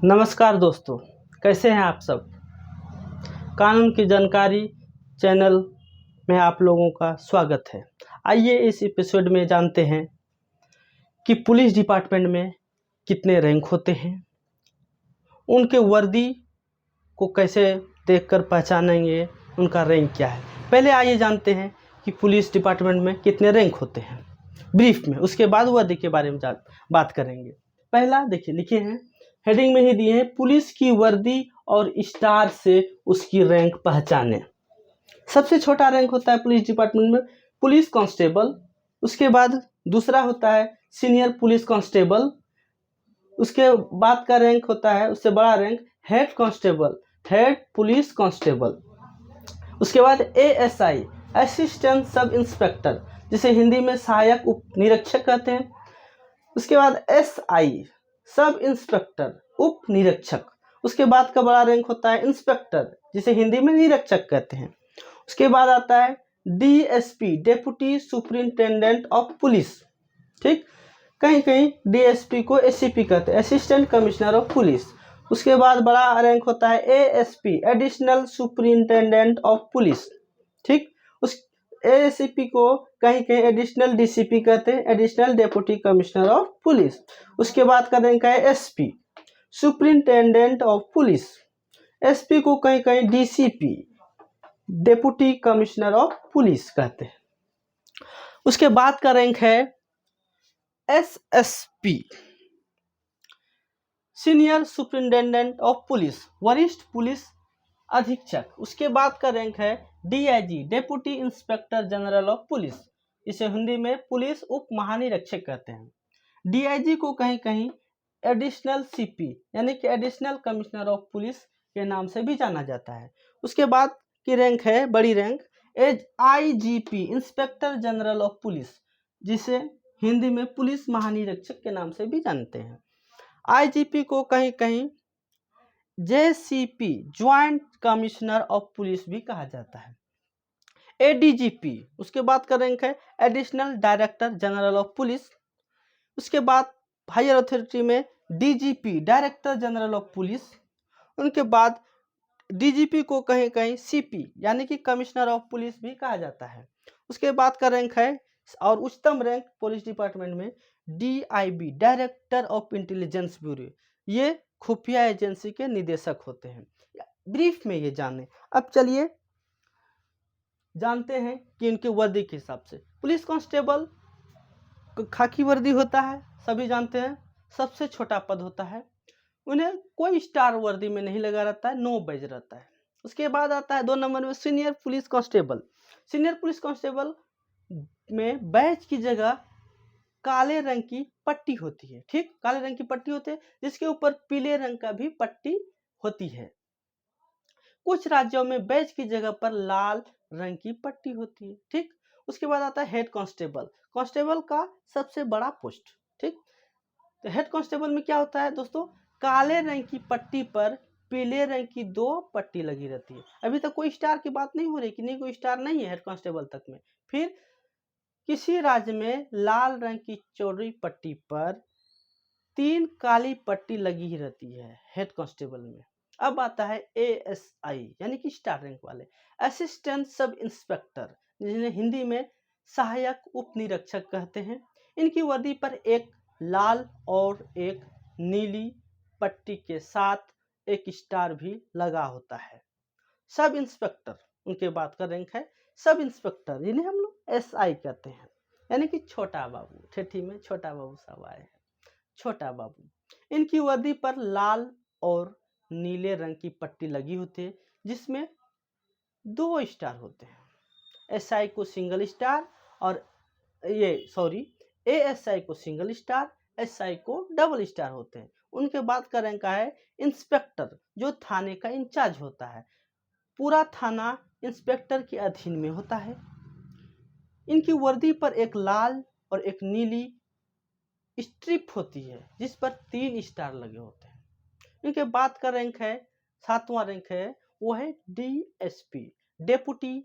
नमस्कार दोस्तों, कैसे हैं आप सब। कानून की जानकारी चैनल में आप लोगों का स्वागत है। आइए इस एपिसोड में जानते हैं कि पुलिस डिपार्टमेंट में कितने रैंक होते हैं, उनके वर्दी को कैसे देखकर पहचानेंगे उनका रैंक क्या है। पहले आइए जानते हैं कि पुलिस डिपार्टमेंट में कितने रैंक होते हैं ब्रीफ में, उसके बाद वर्दी के बारे में बात करेंगे। पहला देखिए, लिखे हैं हेडिंग में ही दिए हैं, पुलिस की वर्दी और स्टार से उसकी रैंक पहचाने। सबसे छोटा रैंक होता है पुलिस डिपार्टमेंट में पुलिस कांस्टेबल, उसके बाद दूसरा होता है सीनियर पुलिस कांस्टेबल, उसके बाद का रैंक होता है उससे बड़ा rank head constable, head police constable. उसके बाद एएसआई असिस्टेंट सब इंस्पेक्टर, जिसे हिंदी में सहायक उप निरीक्षक कहते हैं। उसके बाद एसआई सब इंस्पेक्टर उप निरीक्षक। उसके बाद का बड़ा रैंक होता है इंस्पेक्टर, जिसे हिंदी में निरीक्षक कहते हैं। उसके बाद आता है DSP deputy superintendent of police, ठीक, कहीं कहीं डीएसपी को एसीपी कहते हैं, असिस्टेंट कमिश्नर ऑफ पुलिस। उसके बाद बड़ा रैंक होता है ASP additional superintendent of police, ठीक। उस एसीपी को कहीं कहीं एडिशनल डीसीपी कहते हैं, additional deputy commissioner of police. उसके बाद का रैंक है SP superintendent of police, SP को कहीं कहीं DCP deputy commissioner of police कहते हैं। उसके बाद का रैंक है SSP senior superintendent of police, वरिष्ठ पुलिस अधीक्षक। उसके बाद का रैंक है DIG deputy inspector general of police, इसे हिंदी में पुलिस उप महानिरीक्षक कहते हैं। डीआईजी को कहीं कहीं एडिशनल सीपी यानी कि एडिशनल कमिश्नर ऑफ पुलिस के नाम से भी जाना जाता है। उसके बाद की रैंक है बड़ी rank as IGP inspector general of police, जिसे हिंदी में पुलिस महानिरीक्षक के नाम से भी जानते हैं। आईजीपी को कहीं कहीं JCP joint commissioner of police भी कहा जाता है। एडीजीपी उसके बाद का रैंक है additional director general of police. उसके बाद हायर अथॉरिटी में DGP director general of police. उनके बाद डीजीपी को कहीं कहीं सीपी यानी कि कमिश्नर ऑफ पुलिस भी कहा जाता है। उसके बाद का रैंक है और उच्चतम रैंक पुलिस डिपार्टमेंट में DIB director of intelligence bureau, ये खुफिया एजेंसी के निदेशक होते हैं। ब्रीफ में ये जाने। अब चलिए जानते हैं कि इनके वर्दी के हिसाब से पुलिस कांस्टेबल खाकी वर्दी होता है, सभी जानते हैं, सबसे छोटा पद होता है, उन्हें कोई स्टार वर्दी में नहीं लगा रहता है, नो बैज रहता है। उसके बाद आता है 2 नंबर में senior police constable. Senior police constable में बैज की जगह काले रंग की पट्टी होती है, ठीक, काले रंग की पट्टी होती है जिसके ऊपर पीले रंग का भी पट्टी होती है। कुछ राज्यों में बैज की जगह पर लाल रंग की पट्टी होती है, ठीक। उसके बाद आता है हेड कांस्टेबल, कांस्टेबल का सबसे बड़ा पोस्ट, ठीक। तो हेड कांस्टेबल में क्या होता है दोस्तों, काले रंग की पट्टी पर पीले रंग की 2 पट्टी लगी रहती है। अभी तक कोई स्टार की बात नहीं हो रही कि नहीं, कोई स्टार नहीं है हेड कांस्टेबल तक में। फिर किसी राज्य में लाल रंग की चौड़ी पट्टी पर 3 काली पट्टी लगी ही रहती है हेड कांस्टेबल में। अब आता है एएसआई यानी कि स्टार रैंक वाले, असिस्टेंट सब इंस्पेक्टर, जिन्हें हिंदी में सहायक उप निरीक्षक कहते हैं। इनकी वर्दी पर एक लाल और एक नीली पट्टी के साथ एक स्टार भी लगा होता है। सब इंस्पेक्टर उनके बाद का रैंक है सब इंस्पेक्टर, जिन्हें हम लोग एसआई कहते हैं, यानी कि छोटा बाबू, ठेठी में छोटा बाबू सब आए हैं, छोटा बाबू। इनकी वर्दी पर लाल और नीले रंग की पट्टी लगी होती है जिसमें 2 स्टार होते हैं। एसआई को सिंगल स्टार और एएसआई को सिंगल स्टार, एसआई को डबल स्टार होते हैं। उनके बाद का रैंक है इंस्पेक्टर, जो थाने का इंचार्ज होता है, पूरा थाना इंस्पेक्टर के अधीन में होता है। इनकी वर्दी पर एक लाल और एक नीली स्ट्रिप होती है जिस पर 3 स्टार लगे होते हैं। इनके बाद का रैंक है 7वां रैंक है, वो है DSP deputy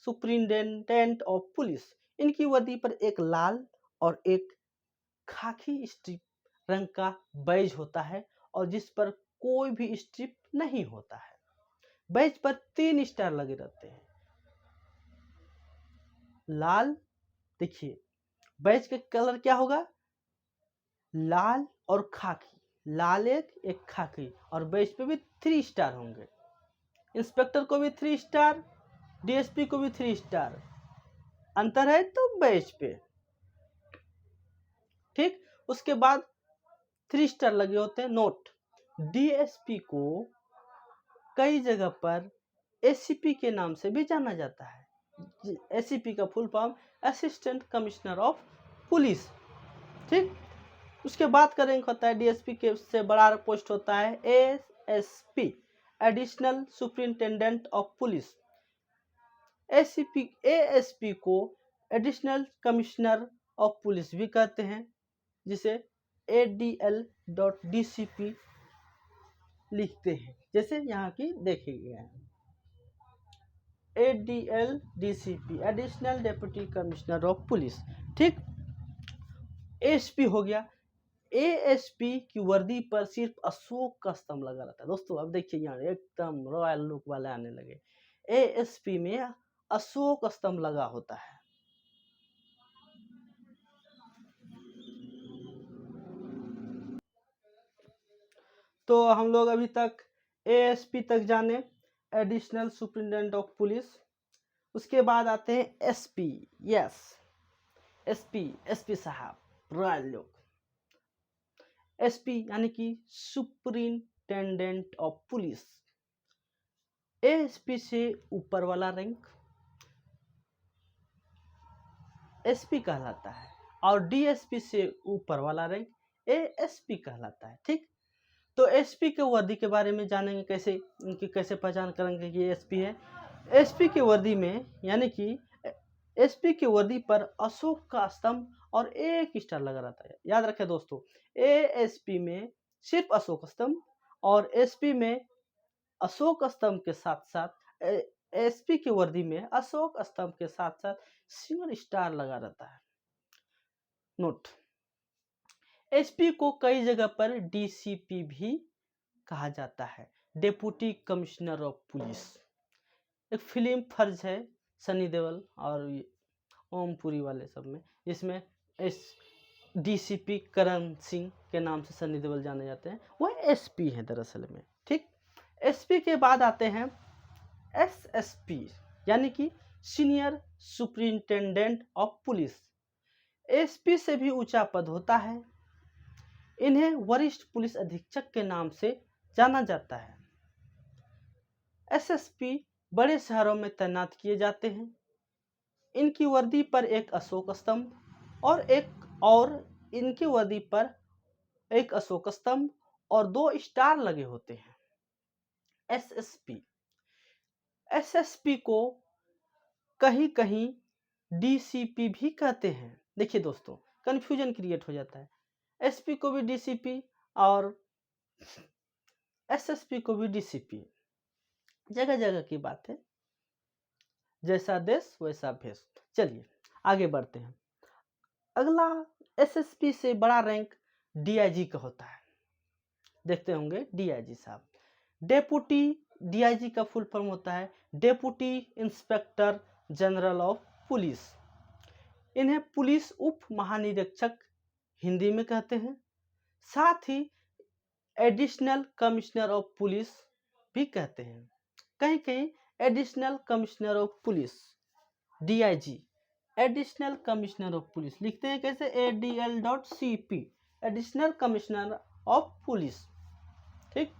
superintendent of police. इनकी वर्दी पर एक लाल और एक खाकी स्ट्रिप रंग का बैज होता है और जिस पर कोई भी स्ट्रिप नहीं होता है। बैच पर 3 स्टार लगे रहते हैं। लाल, देखिए बैच का कलर क्या होगा, लाल और खाकी, लाल एक खाकी, और बैच पे भी 3 स्टार होंगे। इंस्पेक्टर को भी 3 स्टार, डीएसपी को भी 3 स्टार। अंतर है तो बैच पे, ठीक। उसके बाद 3 स्टार लगे होते हैं। नोट, डीएसपी को कई जगह पर एसीपी के नाम से भी जाना जाता है। एसीपी का full form assistant commissioner of police, ठीक। उसके बाद करेंगे होता है डीएसपी के से बड़ा पोस्ट होता है ASP, additional superintendent of police. ASP को एडिशनल कमिश्नर ऑफ पुलिस भी कहते हैं, जिसे ADL.DCP लिखते हैं, जैसे यहाँ की देखे गए हैं। ADL.DCP, additional deputy commissioner of police, ठीक। एएसपी हो गया। एएसपी की वर्दी पर सिर्फ अशोक का स्तंभ लगा रहता है। दोस्तों अब देखिए यहाँ एकदम रॉयल लुक वाले आने लगे। एएसपी में अशोक स्तंभ लगा होता है। तो हम लोग अभी तक एएसपी तक जाने, एडिशनल सुपरिटेंडेंट ऑफ पुलिस। उसके बाद आते हैं एसपी। यस, एसपी साहब रॉयल लुक। एसपी यानी कि सुपरिंटेंडेंट ऑफ पुलिस। एएसपी से ऊपर वाला रैंक एसपी कहलाता है, और डीएसपी से ऊपर वाला रैंक एएसपी कहलाता है, ठीक। तो एसपी के वर्दी के बारे में जानेंगे, कैसे इनकी कैसे पहचान करेंगे कि ये एसपी है। एसपी के वर्दी में यानी कि एसपी की वर्दी पर अशोक का स्तंभ और 1 स्टार लगा रहता है। याद रखें दोस्तों, एएसपी में सिर्फ अशोक स्तंभ, और एसपी में अशोक स्तंभ के साथ साथ एसपी की वर्दी में अशोक स्तंभ के साथ साथ सिंगल स्टार लगा रहता है। नोट, एसपी को कई जगह पर डीसीपी भी कहा जाता है, डेप्यूटी कमिश्नर ऑफ पुलिस। एक फिल्म फर्ज है सनी देओल और ओमपुरी वाले सब में, जिसमें एस डीसीपी करण सिंह के नाम से सनी देओल जाने जाते हैं, वह एसपी है दरअसल में, ठीक। एसपी के बाद आते हैं एसएसपी, यानी कि senior superintendent of police. SP से भी ऊंचा पद होता है। इन्हें वरिष्ठ पुलिस अधीक्षक के नाम से जाना जाता है। एसएसपी बड़े शहरों में तैनात किए जाते हैं। इनकी वर्दी पर एक अशोक स्तंभ और इनकी वर्दी पर एक अशोक स्तंभ और 2 स्टार लगे होते हैं। एसएसपी को कहीं कहीं डीसीपी भी कहते हैं। देखिए दोस्तों, कंफ्यूजन क्रिएट हो जाता है। एसपी को भी डीसीपी और एसएसपी को भी डीसीपी, जगह जगह की बात है, जैसा देश वैसा भेष। चलिए आगे बढ़ते हैं। अगला एसएसपी से बड़ा रैंक डीआईजी का होता है। देखते होंगे डीआईजी साहब। डेप्यूटी डीआईजी का फुल फॉर्म होता है deputy inspector general of police. इन्हें पुलिस उप महानिरीक्षक हिंदी में कहते हैं। साथ ही एडिशनल कमिश्नर ऑफ पुलिस भी कहते हैं। कहीं कहीं additional commissioner of police, DIG, additional commissioner of police लिखते हैं कैसे, ADL.CP, additional commissioner of police, ठीक।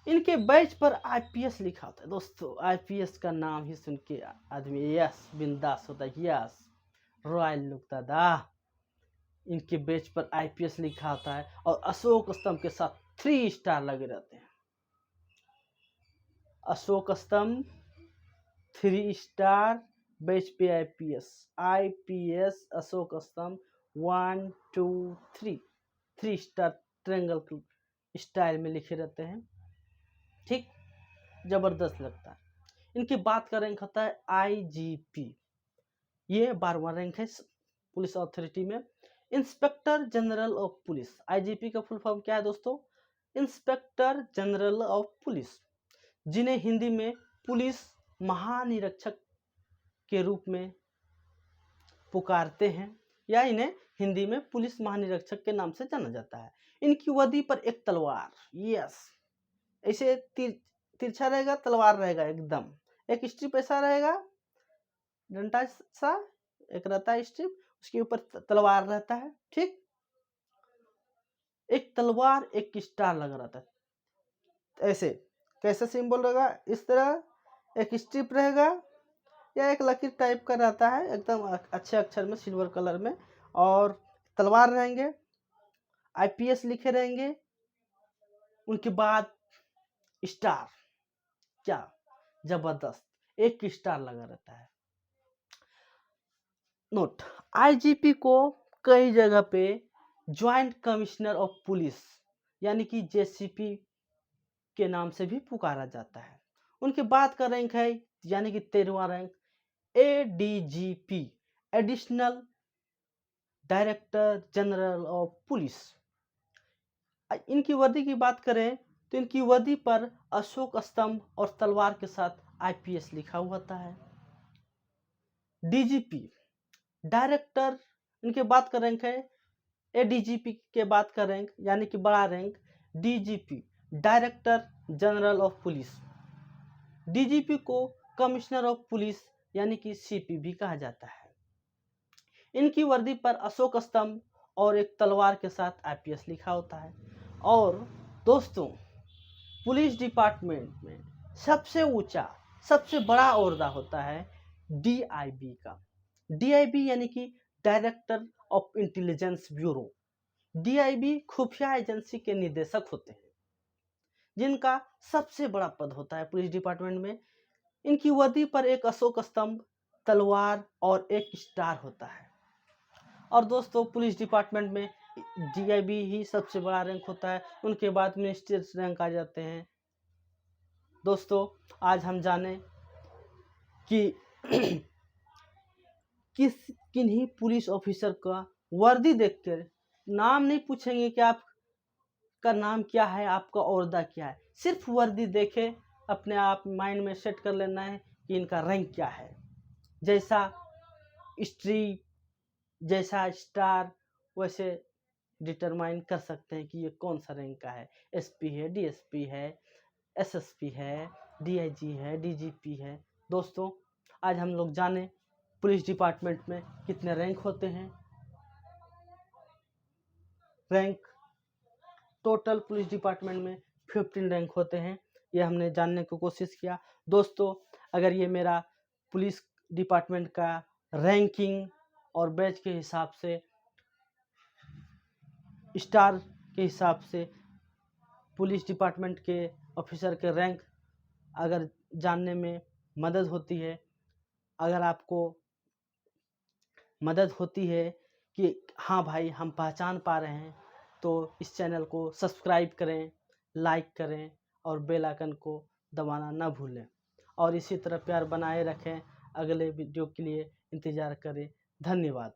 इनके बैच पर आईपीएस लिखा होता है। दोस्तों आईपीएस का नाम ही सुन के आदमी यस बिंदास होता है, यस रॉयल लुक दादा। इनके बैच पर आईपीएस लिखा होता है और अशोक स्तंभ के साथ 3 स्टार लगे रहते हैं। अशोक स्तंभ 3 स्टार, बैच पे आईपीएस अशोक स्तंभ 1 2 3 स्टार ट्रायंगल स्टाइल में लिखे रहते हैं, ठीक। जबरदस्त लगता है। इनकी बात करेंगे होता है आईजीपी, ये 12वां रैंक है पुलिस अथॉरिटी में। Inspector general of police, IGP का फुल फॉर्म क्या है दोस्तों, इंस्पेक्टर जनरल ऑफ पुलिस, जिन्हें हिंदी में पुलिस महानिरीक्षक के रूप में पुकारते हैं, या इन्हें हिंदी में पुलिस महानिरीक्षक के नाम से जाना जाता है। इनकी वर्दी पर एक तलवार, यस, ऐसे तिरछा रहेगा, तलवार रहेगा एकदम, एक स्ट्रिप ऐसा रहेगा, डंडा सा एक रहता है स्ट्रिप, उसके ऊपर तलवार रहता है, ठीक, एक तलवार एक स्टार लगा रहता है। ऐसे कैसे सिंबल रहेगा, इस तरह एक स्ट्रिप रहेगा या एक लकीर टाइप का रहता है, एकदम अच्छे अक्षर में सिल्वर कलर में, और तलवार रहेंगे, आईपीएस लिखे रहेंगे, उनके बाद स्टार, क्या जबरदस्त, एक स्टार लगा रहता है। नोट, आईजीपी को कई जगह पे ज्वाइंट कमिश्नर ऑफ पुलिस यानी कि जेसीपी के नाम से भी पुकारा जाता है। उनके बाद का रैंक है यानी कि 13वां rank ADGP, additional director general of police. इनकी वर्दी की बात करें तो इनकी वर्दी पर अशोक स्तंभ और तलवार के साथ आईपीएस लिखा हुआ होता है। डीजीपी, डायरेक्टर, इनके बाद का रैंक है एडीजीपी के बाद का रैंक यानी कि बड़ा rank DGP, director general of police. DGP को कमिश्नर ऑफ पुलिस यानी कि सीपी भी कहा जाता है। इनकी वर्दी पर अशोक स्तंभ और एक तलवार के साथ आईपीएस लिखा होता है। और दोस्तों, पुलिस डिपार्टमेंट में सबसे ऊंचा, सबसे बड़ा ओहदा होता है डीआईबी का। डीआईबी यानी कि director of intelligence bureau. DIB खुफिया एजेंसी के निदेशक होते हैं, जिनका सबसे बड़ा पद होता है पुलिस डिपार्टमेंट में। इनकी वर्दी पर एक अशोक स्तंभ, तलवार और एक स्टार होता है। और दोस्तों, पुलिस डिपार्टमेंट में डीआईबी ही सबसे बड़ा रैंक होता है, उनके बाद मिनिस्टर्स रैंक आ जाते हैं। दोस्तों, आज हम जाने कि किन्हीं पुलिस ऑफिसर का वर्दी देखकर नाम नहीं पूछेंगे कि आपका नाम क्या है, आपका ओहदा क्या है, सिर्फ वर्दी देखे अपने आप माइंड में सेट कर लेना है कि इनका रैंक क्या है। जैसा स्ट्रीप, जैसा स्टार, वैसे डिटरमाइन कर सकते हैं कि ये कौन सा रैंक का है। एसपी है, डीएसपी है, एसएसपी है, डीआईजी है, डीजीपी है। दोस्तों, आज हम लोग जाने पुलिस डिपार्टमेंट में कितने रैंक होते हैं। रैंक टोटल पुलिस डिपार्टमेंट में 15 रैंक होते हैं, ये हमने जानने की कोशिश किया। दोस्तों, अगर ये मेरा पुलिस डिपार्टमेंट का रैंकिंग और बैच के हिसाब से, स्टार के हिसाब से पुलिस डिपार्टमेंट के ऑफिसर के रैंक अगर जानने में मदद होती है, अगर आपको मदद होती है कि हाँ भाई हम पहचान पा रहे हैं, तो इस चैनल को सब्सक्राइब करें, लाइक करें और बेल आइकन को दबाना ना भूलें। और इसी तरह प्यार बनाए रखें। अगले वीडियो के लिए इंतज़ार करें। धन्यवाद।